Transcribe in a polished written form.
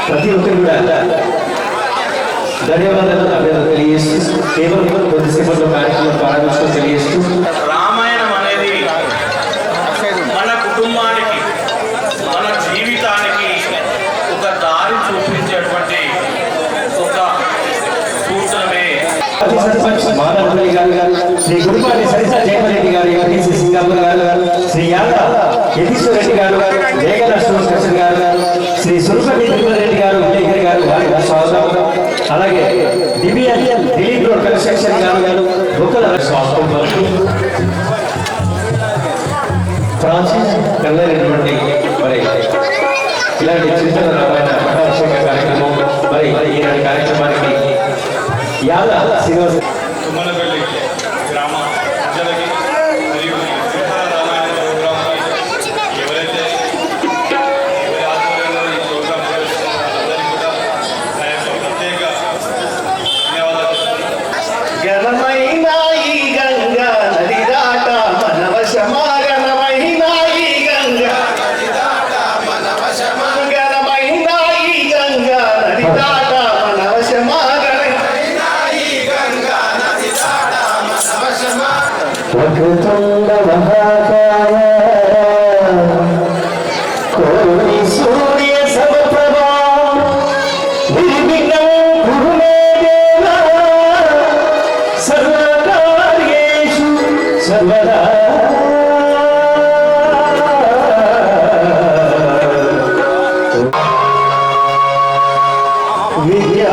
ప్రతి ఒక్కరు కూడా ధన్యవాదాలు అభినందనలు తెలియజేస్తూ కేవలం కొద్దిసేపట్లో కార్యక్రమం ప్రారంభించడం తెలియజేస్తూ రామాయణం అనేది మన కుటుంబానికి మన జీవితానికి ఒక దారి చూపించేటువంటి ఒక సూచనమే. మాధవపల్లి గారు, శ్రీ గురుపాటి సరిత జయమరెడ్డి గారు, టీసీ సింగమ్మ గారు, శ్రీ యాద యతీశ్వర రెడ్డి గారు, వేగన కృష్ణ గారు, శ్రీ సురపతి తిరుమలరెడ్డి గారు, విలేకరి గారు, వారికి స్వాగతం. అలాగే దిలీప్ రోడ్ కన్స్ట్రక్షన్ గారు, బుక్కల స్వాగతం. ఫ్రాన్సిస్ కళ్ళైనటువంటి మరి ఇలాంటి చిన్న రకమైన పట్టాభిషేక కార్యక్రమం మరి ఈనాటి కార్యక్రమానికి యాద శ్రీనివాస తుమ్మనపల్లి గ్రామ ప్రజలకి మరియు రామాయణ ప్రోగ్రాంకి ఎవరైతే ఎవరి ఆధ్వర్యంలో ఈ ప్రోగ్రాం చేస్తున్నారో అందరికీ కూడా నా యొక్క ప్రత్యేక ధన్యవాదాలు. ఘనమైన ఈ గంగా నది దాట మన వశమా, ఘనమైన ఈ గంగా నది దాట మన వశమా, ఘనమైన ఈ గంగా నది దాట మన వశమా, వక్రతుండ మహాకాయ కోటి సూర్య సమప్రభా నిర్విఘ్నం కురు మే దేవ సర్వకార్యేషు సర్వదా. విద్యా